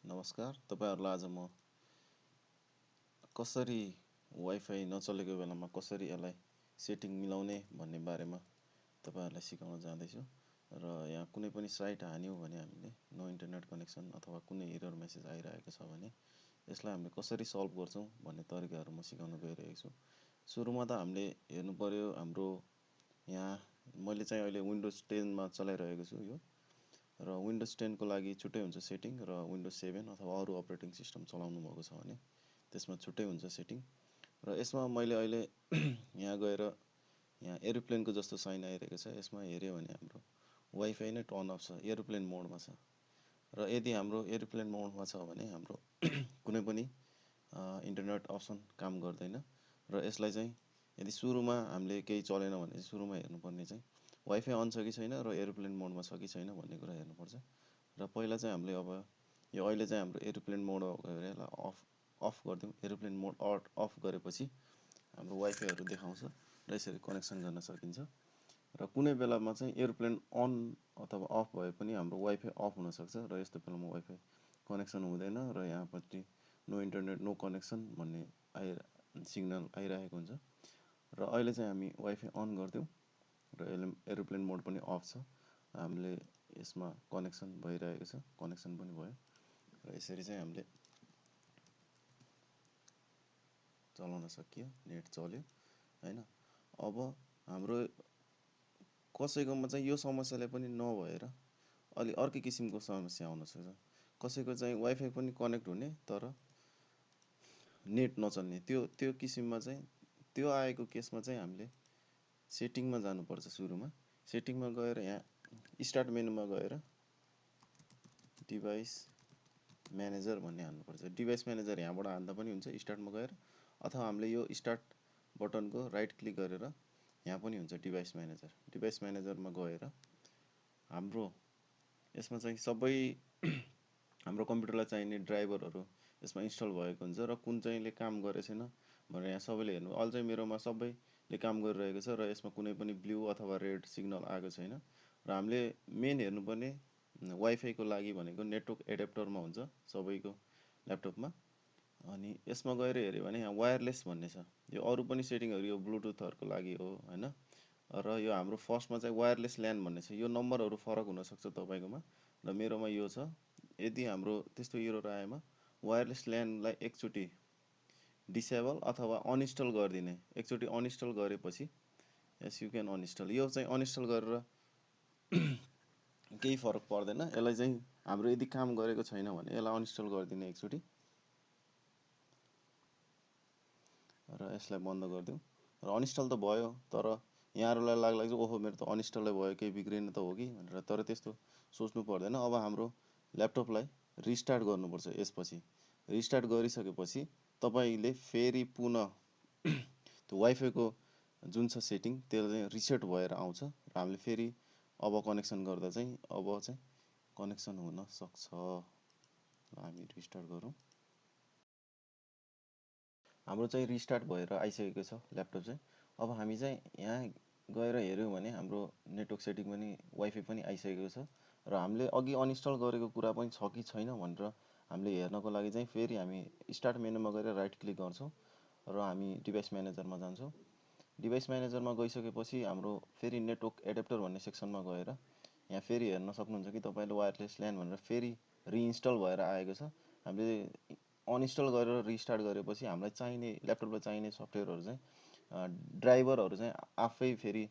नमस्कार तपाईहरुलाई आज म कसरी वाइफाई नचलेको बेलामा कसरी यसलाई सेटिङ मिलाउने भन्ने बारेमा तपाईहरुलाई सिकाउन जाँदैछु र यहाँ कुनै पनि साइट हान्यौ भने हामीले नो इन्टरनेट कनेक्सन अथवा कुनै एरर मेसेज आइरहेको छ भने यसलाई हामीले कसरी सल्भ गर्छौं भन्ने तरिकाहरु म सिकाउन गइरहेको छु। सुरुमा त हामीले हेर्नु पर्यो हाम्रो यहाँ मैले चाहिँ अहिले विन्डोज 10 मा चलाइरहेको छु यो र विन्डोज 10 को लागि छुट्टै हुन्छ सेटिङ र विन्डोज 7 अथवा अरु अपरेटिङ सिस्टम चलाउनु भएको छ भने त्यसमा छुट्टै हुन्छ सेटिङ र यसमा मैले अहिले यहाँ गएर यहाँ एरोप्लेन को जस्तो साइन आइरहेको छ यसमा हेर्यो भने हाम्रो वाइफाई नै टर्न अफ छ एरोप्लेन मोडमा छ र यदि हाम्रो एरोप्लेन मोडमा छ भने हाम्रो कुनै पनि इन्टरनेट अप्सन काम गर्दैन र यसलाई चाहिँ यदि सुरुमा हामीले केही चलेन भने सुरुमा हेर्नुपर्ने चाहिँ वाइफाई अन छ कि छैन र एरोप्लेन मोडमा छ कि छैन भन्ने कुरा हेर्नुपर्छ र पहिला चाहिँ हामीले अब यो अहिले चाहिँ हाम्रो एरोप्लेन मोड गएर यसलाई अफ गर्दियौ एरोप्लेन मोड अफ गरेपछि हाम्रो वाइफाईहरु देखाउँछ र यसरी कनेक्सन गर्न सकिन्छ र कुनै बेलामा चाहिँ एरोप्लेन अन अथवा अफ भए पनि हाम्रो वाइफाई अफ हुन सक्छ र यस्तो बेलामा वाइफाई कनेक्सन हुँदैन र यहाँपट्टि नो इन्टरनेट नो कनेक्सन भन्ने सिग्नल आइरहेको हुन्छ र अहिले चाहिँ हामी वाइफाई अन गर्दियौ र एरोप्लेन मोड पनि अफ छ हामीले यसमा कनेक्सन भइरहेको छ कनेक्सन पनि भयो र यसरी चाहिँ हामीले चलाउन सकियो नेट चल्यो हैन अब हाम्रो कसैकोमा चाहिँ यो समस्याले पनि नभएर अलि अर्कै किसिमको समस्या आउन सक्छ कसैको चाहिँ वाइफाई पनि कनेक्ट हुने तर नेट नचल्ने त्यो किसिममा चाहिँ त्यो आएको केसमा चाहिँ हामीले सेटिङमा जानुपर्छ सुरुमा सेटिङमा गएर यहाँ स्टार्ट मेनुमा गएर डिभाइस म्यानेजर भन्ने हाल्नुपर्छ डिभाइस म्यानेजर यहाँबाट हाल्दा पनि हुन्छ स्टार्टमा गएर अथवा हामीले यो स्टार्ट बटनको राइट क्लिक गरेर यहाँ पनि हुन्छ डिभाइस म्यानेजरमा गएर हाम्रो यसमा चाहिँ सबै हाम्रो कम्प्युटरलाई चाहिने ड्राइभरहरु यसमा इन्स्टल भएको हुन्छ र कुन चाहिँले काम गरेको छैन भनेर यहाँ सबैले हेर्नु अझै मेरोमा सबैले काम गरिरहेको छ र यसमा कुनै पनि ब्लू अथवा रेड सिग्नल आएको छैन र हामीले मेन हेर्नुपर्ने वाइफाई को लागि भनेको नेटवर्क एडाप्टरमा हुन्छ सबैको ल्यापटपमा अनि यसमा गएर हेर्यो भने यहाँ वायरलेस भन्ने छ यो अरु पनि सेटिङहरु यो ब्लुटुथहरुको लागि हो हैन र यो हाम्रो फर्स्टमा चाहिँ वायरलेस ल्यान भन्ने छ यो नम्बरहरु फरक हुन सक्छ तपाईकोमा र मेरोमा यो छ यदि हाम्रो त्यस्तो एरर आएमा वायरलेस ल्यानलाई एकचोटी डिसेबल अथवा अनइन्स्टल गर्दिने एकचोटी अनइन्स्टल गरेपछि यस यु क्यान अनइन्स्टल यो चाहिँ अनइन्स्टल गरेर केही फरक पर्दैन यसलाई चाहिँ हाम्रो यदि काम गरेको छैन भने यसलाई अनइन्स्टल गर्दिने एकचोटी र यसलाई बन्द गर्दियौ र अनइन्स्टल त भयो तर यहाँहरुलाई लाग्ला कि ओहो मेरो त अनइन्स्टलै भयो केही बिग्रेन त हो कि भनेर तर त्यस्तो सोच्नु पर्दैन अब हाम्रो ल्यापटपलाई रिस्टार्ट गर्नुपर्छ यसपछि रिस्टार्ट गरिसकेपछि तपाईले फेरि पुनः त्यो वाइफाई को जुन छ सेटिङ त्यो चाहिँ रिसेट भएर आउँछ र हामीले फेरि अब कनेक्सन गर्दा चाहिँ अब चाहिँ कनेक्सन हुन सक्छ हामी रिस्टार्ट गरौँ हाम्रो चाहिँ रिस्टार्ट भएर आइसकेको छ ल्यापटप चाहिँ अब हामी चाहिँ यहाँ गएर हेर्यौ भने हाम्रो नेटवर्क सेटिङ पनि वाइफाई पनि आइसकेको छ र हामीले अघि अनइन्स्टल गरेको कुरा पनि छ कि छैन भनेर हामीले हेर्नको लागि चाहिँ फेरि हामी स्टार्ट मेनुमा गएर राइट क्लिक गर्छौं र हामी डिभाइस म्यानेजरमा जान्छौं डिभाइस म्यानेजरमा गइसकेपछि हाम्रो फेरि नेटवर्क एडाप्टर भन्ने सेक्सनमा गएर यहाँ फेरि हेर्न सक्नुहुन्छ कि तपाईले वायरलेस ल्यान भनेर फेरि रिइन्स्टल भएर आएको छ हामीले अनइन्स्टल गरेर रिस्टार्ट गरेपछि हामीलाई चाहिने ल्यापटपलाई चाहिने सफ्टवेयरहरु चाहिँ ड्राइभरहरु चाहिँ आफै फेरि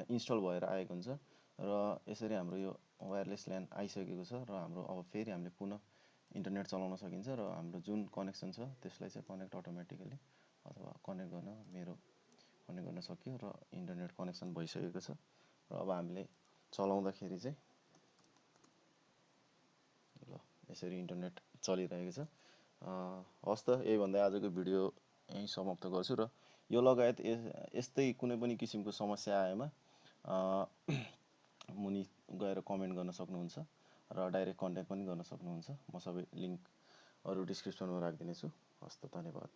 इन्स्टल भएर आएको हुन्छ र यसरी हाम्रो यो वायरलेस ल्यान आइसकेको छ र हाम्रो अब फेरि हामीले पुनः इन्टरनेट चलाउन सकिन्छ र हाम्रो जुन कनेक्सन छ त्यसलाई चाहिँ कनेक्ट अटोमेटिकली अथवा कनेक्ट गर्न मेरो कनेक्ट गर्न सक्यो र इन्टरनेट कनेक्सन भइसकेको छ र अब हामीले चलाउँदाखेरि चाहिँ ल यसरी इन्टरनेट चलिरहेको छ हस् त यही भन्दै आजको भिडियो यही समाप्त गर्छु र यो लगायत यस्तै कुनै पनि किसिमको समस्या आएमा मुनि गएर कमेन्ट गर्न सक्नुहुन्छ र डाइरेक्ट कन्ट्याक्ट पनि गर्न सक्नुहुन्छ म सबै लिंकहरु डिस्क्रिप्सनमा राखिदिने छु हस् त धन्यवाद